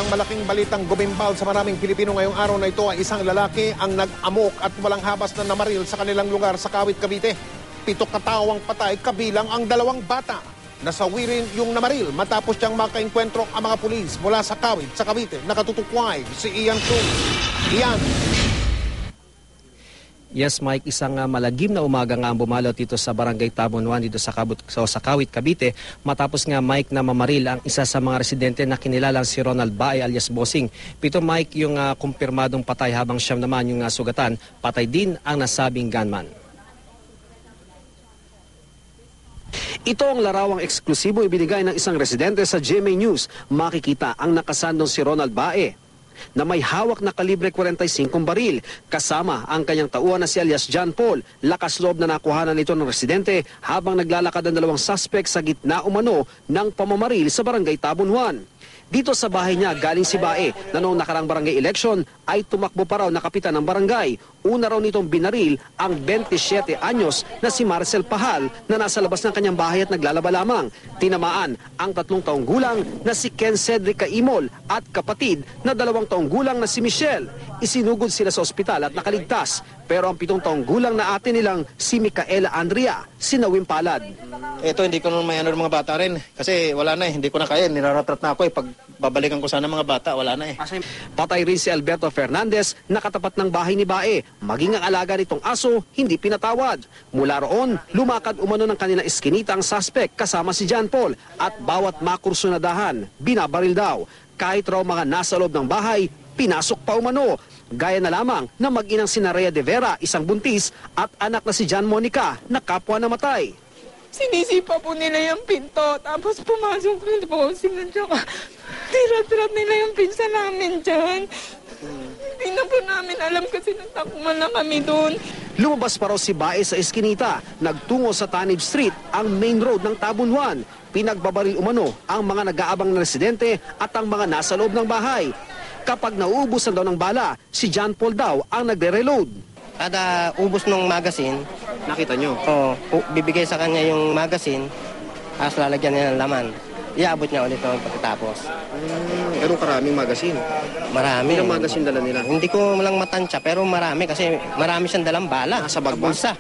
Isang malaking balitang gumimbal sa maraming Pilipino ngayong araw na ito ay isang lalaki ang nag-amok at walang habas na namaril sa kanilang lugar sa Kawit, Cavite. 7 katawang patay kabilang ang 2 bata. Nasawirin yung namaril matapos siyang makainkwentro ang mga pulis mula sa Kawit sa Cavite. Nakatutukway si Ian Cruz. Ian. Yes, Mike, isang malagim na umaga nga ang bumalot dito sa Barangay Tabon 1 dito sa Kawit, Cavite matapos nga, Mike, na mamaril ang isa sa mga residente na kinilalang si Ronald Bae alias Bossing. 7, Mike, yung kumpirmadong patay habang 9 naman yung sugatan. Patay din ang nasabing gunman. Ito ang larawang eksklusibo ibinigay ng isang residente sa GMA News. Makikita ang nakasandong si Ronald Bae na may hawak na kalibre 45 baril. Kasama ang kanyang tauhan na si alias John Paul. Lakas loob na nakuhanan nito ng residente habang naglalakad ang 2 suspect sa gitna umano ng pamamaril sa Barangay Tabon 1. Dito sa bahay niya galing si Bae na noong nakarang barangay election ay tumakbo pa raw na kapitan ng barangay. Una raw nitong binaril ang 27 anyos na si Marcel Pahal na nasa labas ng kanyang bahay at naglalaba lamang. Tinamaan ang 3 taong gulang na si Ken Cedric Caimol at kapatid na 2 taong gulang na si Michelle. Isinugod sila sa ospital at nakaligtas. Pero ang 7 taong gulang na ate nilang si Micaela Andrea sinawim palad. Ito, hindi ko naman may ano ng mga bata rin. Kasi wala na eh. Hindi ko na kaya. Niraratrat na ako eh. Pag babalikan ko sana mga bata, wala na eh. Patay rin si Alberto Fernandez na katapat ng bahay ni Bae. Maging ang alaga nitong aso, hindi pinatawad. Mula roon, lumakad umano ng kanilang eskinita ang suspect kasama si John Paul. At bawat makursunadahan, binabaril daw. Kahit raw mga nasa loob ng bahay, pinasok pa umano. Gaya na lamang na mag-inang si Narea de Vera, isang buntis, at anak na si John Monica na kapwa namatay. Sinisipa po nila yung pinto, tapos pumasok yung bossing at saka tirat-tirat nila yung pinsa namin dyan. Hindi na po namin alam kasi natakman na kami doon. Lumabas pa raw si Bae sa eskinita, nagtungo sa Tanib Street, ang main road ng Tabon 1. Pinagbabaril umano ang mga nag-aabang na residente at ang mga nasa loob ng bahay. Kapag nauubusan daw ng bala, si John Paul daw ang nagre-reload. Kada ubos ng magazine, Nakita nyo? bibigay sa kanya yung magazine, tapos lalagyan niya ng laman. Iabot niya ulit yung pagkatapos. Pero karaming magasin. Marami. Ilang magasin dala nila? Hindi ko lang matansya, pero marami kasi marami siyang dalang bala. Nasa bag ba? Bulsa.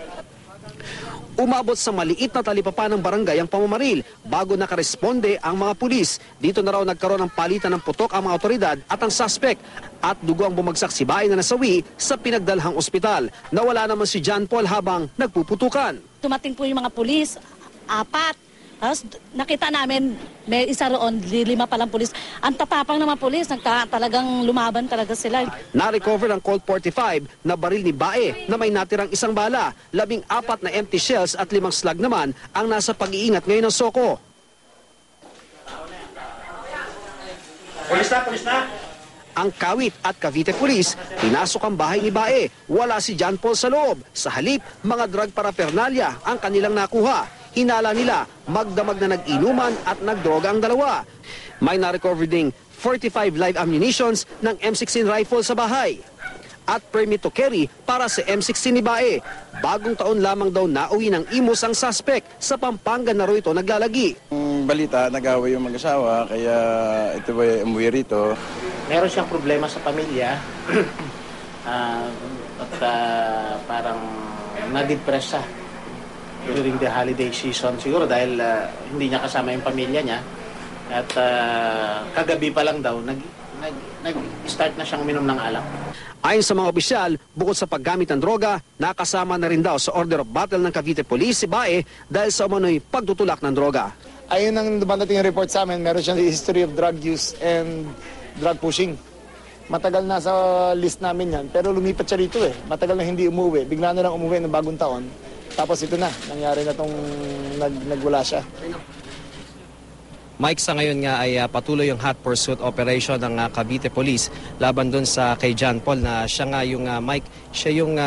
Umabot sa maliit na talipapa ng barangay ang pamamaril bago nakaresponde ang mga pulis. Dito na raw nagkaroon ng palitan ng putok ang mga otoridad at ang suspect. At dugo ang bumagsak si Bae na nasawi sa pinagdalhang ospital. Nawala naman si John Paul habang nagpuputukan. Tumating po yung mga pulis, 4. Tapos nakita namin, may isa roon, 5 palang pulis. Ang tatapang ng mga pulis, talagang lumaban talaga sila. Na-recover ang Colt 45 na baril ni Bae na may natirang 1 bala, 14 na empty shells at 5 slug naman ang nasa pag-iingat ngayon ng Soko. Pulis na! Ang Kawit at Cavite Police, pinasok ang bahay ni Bae. Wala si John Paul sa loob. Sa halip, mga drug paraphernalia ang kanilang nakuha. Hinala nila, magdamag na nag-inuman at nagdroga ang 2. May na-recover ding 45 live ammunitions ng M16 rifle sa bahay. At permit to carry para sa M16 ni Bae. Bagong taon lamang daw nauwi ng Imus ang suspect. Sa Pampanga na raw ito naglalagi. Balita, nag-away yung mag-asawa, kaya ito ba umuwi rito. Meron siyang problema sa pamilya at parang na-depress siya during the holiday season siguro dahil hindi niya kasama yung pamilya niya at kagabi pa lang daw nag-start na siyang uminom ng alak. Ayon sa mga opisyal, bukod sa paggamit ng droga, nakasama na rin daw sa order of battle ng Cavite Police si Bae dahil sa umano'y pagtutulak ng droga. Ayun ang dumadating yung report sa amin, meron siyang history of drug use and drug pushing. Matagal na sa list namin yan, pero lumipat siya rito eh. Matagal na hindi umuwi, bigla na lang umuwi ng bagong taon. Tapos ito na, nangyari na itong nagwala siya. Mike, sa ngayon nga ay patuloy yung hot pursuit operation ng Cavite Police laban doon sa kay John Paul na siya nga yung Mike, siya yung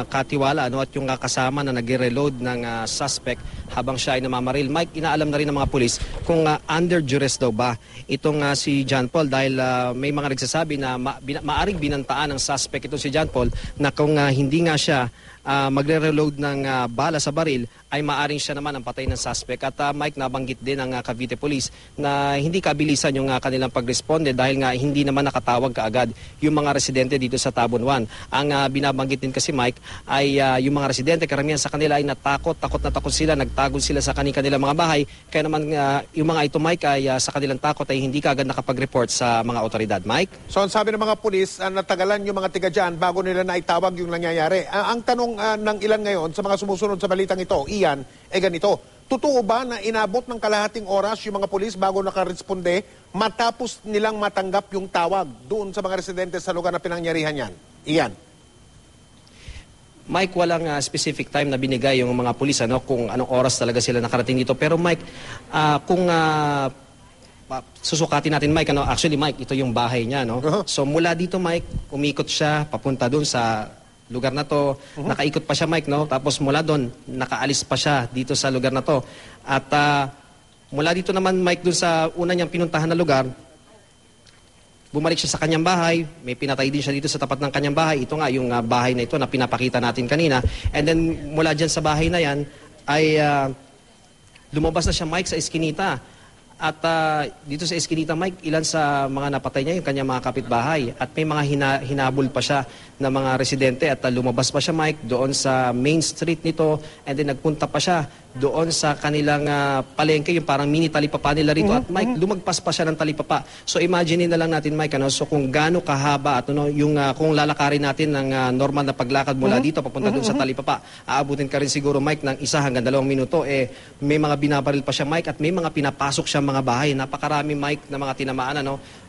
katiwala at yung kasama na nag-reload ng suspect habang siya ay namamaril. Mike, inaalam na rin ng mga pulis kung under duress daw ba itong si John Paul dahil may mga nagsasabi na maaring binantaan ng suspect itong si John Paul na kung hindi nga siya magre-reload ng bala sa baril ay maaring siya naman ang patay ng suspect. At Mike, nabanggit din ng Cavite Police na hindi kabilisan yung kanilang pagresponde dahil nga hindi naman nakatawag kaagad yung mga residente dito sa Tabon 1. Ang binabanggit din kasi Mike ay yung mga residente, karamihan sa kanila ay takot na takot sila, nagtago sila sa kanilang mga bahay. Kaya naman yung mga ito Mike ay sa kanilang takot ay hindi kaagad nakapag-report sa mga otoridad. Mike? So ang sabi ng mga pulis, natagalan yung mga tiga dyan bago nila naitawag yung nangyayari. Ang tanong ng ilan ngayon sa mga sumusunod sa balitang ito, Ian, ganito. Totoo ba na inabot ng kalahating oras yung mga pulis bago nakaresponde matapos nilang matanggap yung tawag doon sa mga residente sa lugar na pinangyarihan yan? Ian? Mike, walang specific time na binigay yung mga pulis kung anong oras talaga sila nakarating dito. Pero Mike, kung susukatin natin Mike, actually Mike, ito yung bahay niya. So mula dito Mike, umikot siya papunta doon sa lugar na to, nakaikot pa siya Mike, tapos mula doon, nakaalis pa siya dito sa lugar na to. At mula dito naman Mike, doon sa una niyang pinuntahan na lugar, bumalik siya sa kanyang bahay, may pinatay din siya dito sa tapat ng kanyang bahay. Ito nga yung bahay na ito na pinapakita natin kanina. And then mula dyan sa bahay na yan, ay lumabas na siya Mike sa eskinita. At dito sa eskinita Mike, ilan sa mga napatay niya yung kanyang mga kapitbahay. At may mga hinabol pa siya ng mga residente at lumabas pa siya Mike doon sa main street nito and then nagpunta pa siya doon sa kanilang palengke, yung parang mini talipapa nila rito. At Mike, lumagpas pa siya ng talipapa. So imagine na lang natin Mike, so kung gaano kahaba at yung kung lalakarin natin ng normal na paglakad mula dito papunta doon sa talipapa, aabutin ka rin siguro Mike ng 1 hanggang 2 minuto. May mga binabaril pa siya Mike at may mga pinapasok siya mga bahay. Napakarami Mike na mga tinamaan.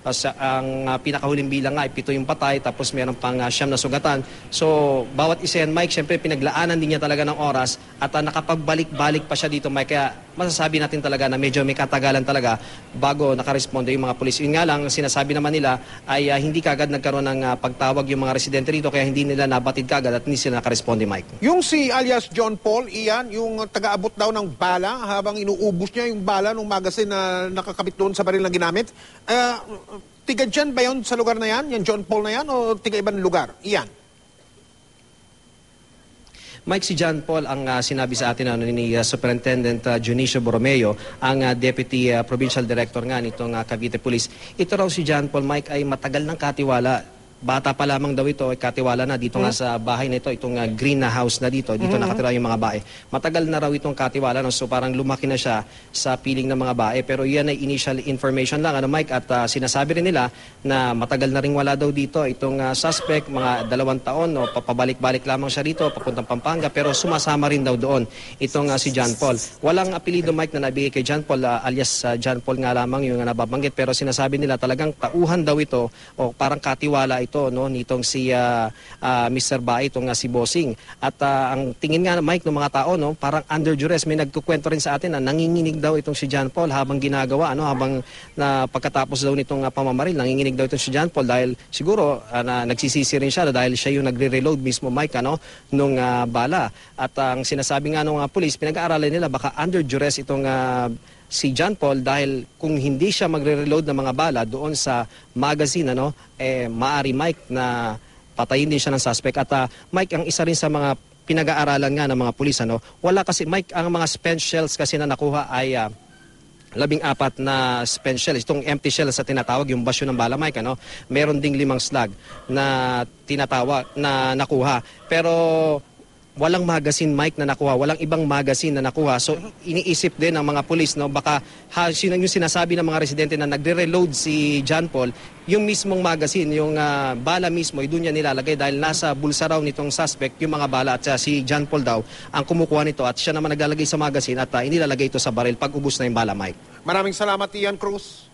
Ang pinakahuling bilang nga ay 7 yung patay, tapos meron pang 9 na sugatan. So bawat isa yan Mike, syempre pinaglaanan din niya talaga ng oras at nakapagbalik-balik pa siya dito Mike. Kaya masasabi natin talaga na medyo may katagalan talaga bago nakaresponde yung mga pulis. Yun nga lang, sinasabi naman nila ay hindi kagad nagkaroon ng pagtawag yung mga residente rito, kaya hindi nila nabatid kagad at hindi sila nakaresponde Mike. Yung si alias John Paul, Ian, yung taga-abot daw ng bala habang inuubos niya yung bala ng magazine na nakakabit doon sa baril na ginamit. Tiga dyan ba yun sa lugar na yan? Yung John Paul na yan o tiga ibang lugar? Iyan. Mike, si John Paul ang sinabi sa atin ni Superintendent Junicio Borromeo, ang Deputy Provincial Director nga nitong Cavite Police. Ito raw si John Paul, Mike, ay matagal ng katiwala. Bata pa lamang daw ito, ay katiwala na dito nga sa bahay na ito, itong green na house na dito nakatira yung mga bae. Matagal na raw itong katiwala, so parang lumaki na siya sa piling ng mga bae. Pero yan ay initial information lang, Mike, at sinasabi rin nila na matagal na rin wala daw dito itong suspect, mga 2 taon, papabalik-balik lamang siya dito, papuntang Pampanga, pero sumasama rin daw doon itong si John Paul. Walang apelido Mike na nabigay kay John Paul, alias John Paul nga lamang yung nababanggit, pero sinasabi nila talagang tauhan daw ito o parang katiwala ito nitong si Mr. Bae, itong si Bossing. At ang tingin nga Mike ng mga tao parang under duress. May nagkukwento rin sa atin na nanginginig daw itong si John Paul habang ginagawa habang pagkatapos daw nitong pamamaril, nanginginig daw itong si John Paul dahil siguro nagsisisi rin siya dahil siya yung nagre-reload mismo Mike nung bala. At ang sinasabi nga ng pulis, pinag-aaralan nila baka under duress itong si John Paul dahil kung hindi siya magre-reload ng mga bala doon sa magazine, maari Mike na patayin din siya ng suspect. At Mike, ang isa rin sa mga pinag-aaralan nga ng mga pulis, wala kasi Mike, ang mga spent shells kasi na nakuha ay 14 na spent shells. Itong empty shells sa tinatawag, yung basyo ng bala Mike, meron ding 5 slug na tinatawag na nakuha. Pero walang magazine Mike na nakuha, walang ibang magazine na nakuha. So iniisip din ng mga pulis baka yung sinasabi ng mga residente na nagre-reload si John Paul, yung mismong magazine, yung bala mismo, doon niya nilalagay dahil nasa bulsa raw nitong suspect yung mga bala at si John Paul daw ang kumukuha nito at siya naman naglalagay sa magazine at inilalagay ito sa baril pag ubos na yung bala Mike. Maraming salamat Ian Cruz.